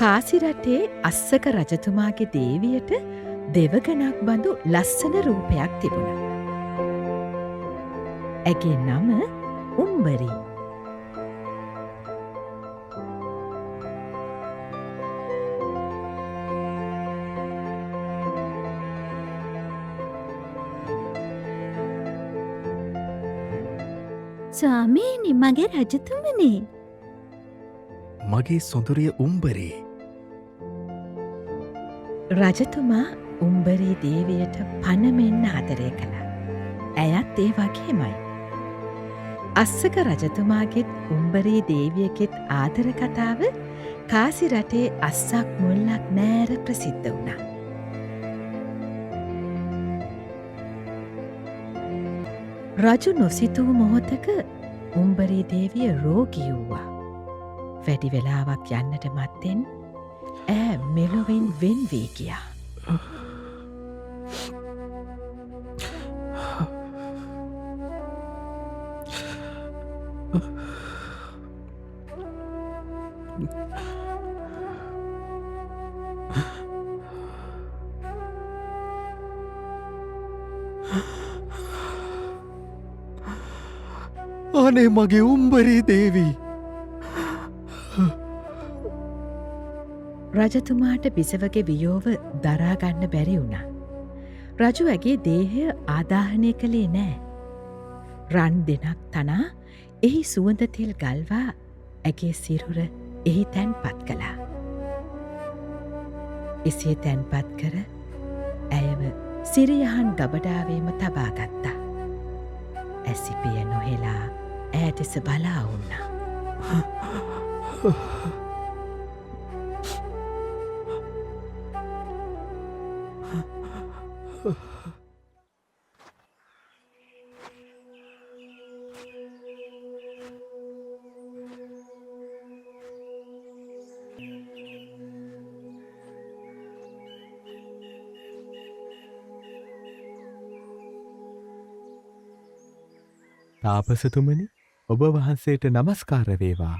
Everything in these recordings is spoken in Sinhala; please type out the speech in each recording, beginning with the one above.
කාසි රටේ අස්සක රජතුමාගේ දේවියට දෙවගණක් බඳු ලස්සන රූපයක් තිබුණා. ඇගේ නම උම්බරී. ස්වාමීනි, මගේ රජතුමනි. මගේ සොඳුරිය උම්බරේ. රජතුමා උම්බරී දේවියට පනමෙන්න ආදරය කළා. ඇයත් ඒ වගේමයි. අස්සක රජතුමාගෙත් උම්බරී දේවියගෙත් ආදර කතාව කාසි රටේ අස්සක් මුල්ලක් නෑර ප්‍රසිද්ධ වුණා. රජු නොසිතූ මොහොතක උම්බරී දේවිය රෝගී වූවා. වැඩි වෙලාවක් යන්නට මත්තෙන් ඈ මෙලොවෙන් වෙන් වී ගියා. අනේ මගේ උම්බරී දේවී. රජතුමාට බිසවගේ වියෝව දරාගන්න බැරි වුණා. රජු ඇගේ දේහය ආදාහනය කළේ නෑ. රන් දෙනක් තනා එහි සුවඳ තෙල් ගල්වා ඇගේ සිරුර එහි තැන්පත් කළා. එසේ තැන්පත් කර ඇයව සිරියහන් ගබඩාවේම තබාගත්තා. ඇසිපිය නොහෙලා ඇයටෙස බලා උන්නා. තාපසතුමනි, ඔබ වහන්සේට නමස්කාර වේවා.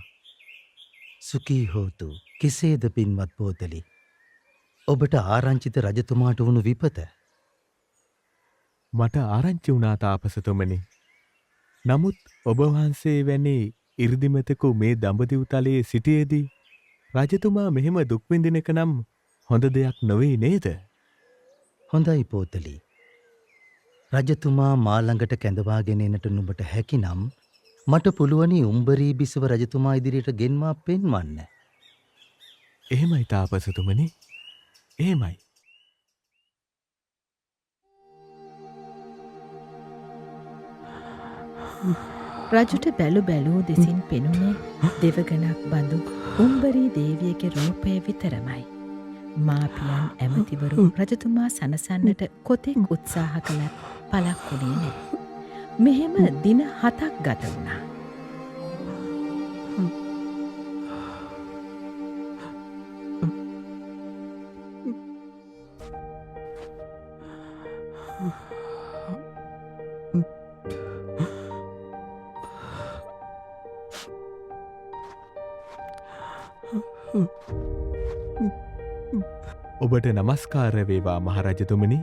සුකී හෝතු. කෙසේද පින්වත් පෝතලි? ඔබට ආරංචිත රජතුමාට වුණු විපත. මට ආරංචි වුණා තාපසතුමනි. නමුත් ඔබ වහන්සේ වැනි ඉර්දිමතකු මේ දඹදිව් තලයේ සිටියේදී රජතුමා මෙහෙම දුක් විඳින එක නම් හොඳ දෙයක් නොවේ නේද? හොඳයි පෝතලි. රජතුමා මා ළඟට කැඳවාගෙන එනට නුඹට හැකිනම් මට පුළුවනි උම්බරී බිසව රජතුමා ඉදිරියට ගෙන්වා පෙන්වන්න. එහෙමයි තාපසතුමනි. එහෙමයි. රජුට බැලු බැලූ දෙසින් පෙනුනේ දෙවගණක් බඳු උම්බරී දේවියගේ රූපය විතරමයි. මාපියන් ඇමතිවරු රජතුමා සනසන්නට කොතෙක් උත්සාහ කළත් පලක් වුණේ නෑ. මෙහෙම දින 7ක් ගත වුණා. ඔබට නමස්කාර වේවා මහරජතුමනි.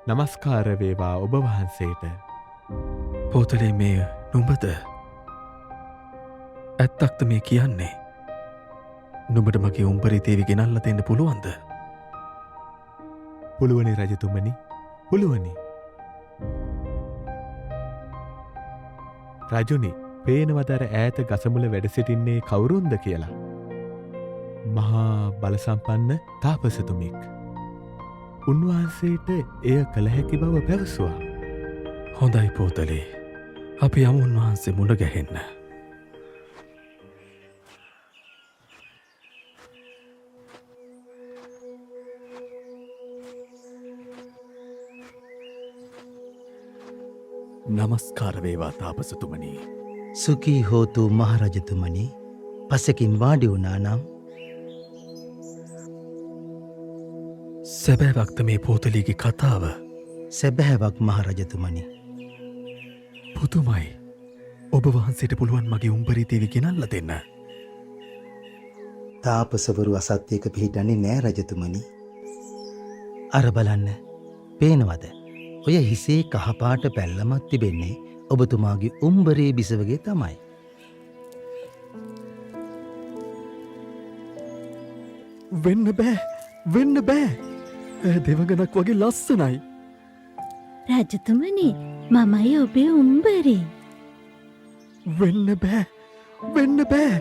නමස්කාර වේවා ඔබ වහන්සේට. පෝතලේ මේ නුඹද? ඇත්තක්ද මේ කියන්නේ? නුඹට මගේ උම්බරී දේවි ගෙනල්ලා දෙන්න පුළුවන්ද? පුළුවනි රජතුමනි, පුළුවනි. රජුනි, පේනවදර ඈත ගසමුල වැඩ සිටින්නේ කවුරුන්ද කියලා? මහා බලසම්පන්න තාපසතුමෙක්. උන්වහන්සේට එය කළ හැකි බව පැවසුවා. හොඳයි පෝතලේ, අපි යමු උන්වහන්සේ මුණ ගැහෙන්න. නමස්කාර වේවා තාපසතුමනි. සුකී හෝතු මහරජතුමනි. පසකින් වාඩි වුණා නම් සැබෑවක්ද මේ පෝතලීගේ කතාව? සැබෑවක් මහරජතුමනි. පුදුමයි. ඔබ වහන්සේට පුළුවන් මගේ උම්බරී දේවි ගෙනල්ලා දෙන්න. තාපසවරු අසත්‍යයක පිහිටන්නේ නෑ රජතුමනි. අර බලන්න, පේනවද? ඔය හිසේ කහපාට පැල්ලමක් තිබෙන්නේ ඔබතුමාගේ උම්බරේ බිසවගේ තමයි. වෙන්න බෑ, වෙන්න බෑ. දෙවඟනක් වගේ ලස්සනයි. රජතුමනි, මමයි ඔබේ උම්බරේ. වෙන්න බෑ, වෙන්න බෑ.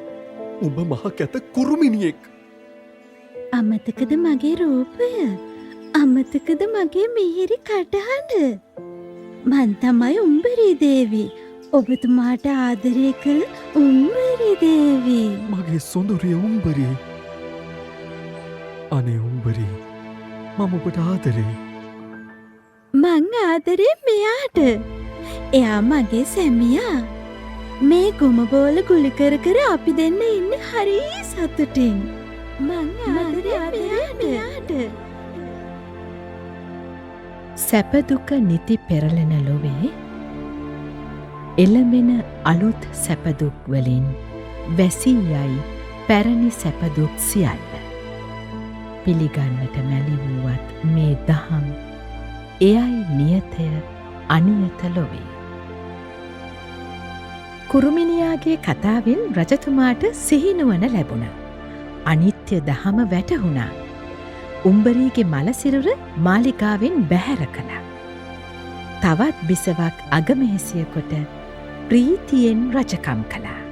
උඹ මහ කැත කුරුමිනියෙක්. අමතකද මගේ රූපය? අමතකද මගේ මිහිරි කටහඬ? මන් තමයි උම්බරී දේවි. ඔබතුමාට ආදරය කළ උම්බරී දේවි. මගේ සොඳුරිය උම්බරී. අනේ උම්බරී, මම ඔබට ආදරේ. මං ආදරේ මෙයාට. එයා මගේ සැමියා. මේ ගොමබෝල ගුලි කර කර අපි දෙන්න ඉන්න හරි සතුටින්. මං ආදරේ මෙයාට. සැපදුක නිති පෙරලෙන ලොවේ එළඹෙන අලුත් සැපදුක් වලින් වැසී යයි පැරණි සැපදුක් සියල්ල. පිළිගන්නට මැලි වූවත් මේ දහම් එයයි නියතය අනියත ලොවේ. කුරුමිනියාගේ කතාවෙන් රජතුමාට සිහිනුවන ලැබුණ. අනිත්‍ය දහම වැටහුණා. උම්බරීගේ මලසිරුර මාලිකාවෙන් බැහැර කළා. තවත් බිසවක් අගමෙහෙසිය කොට ප්‍රීතියෙන් රජකම් කළා.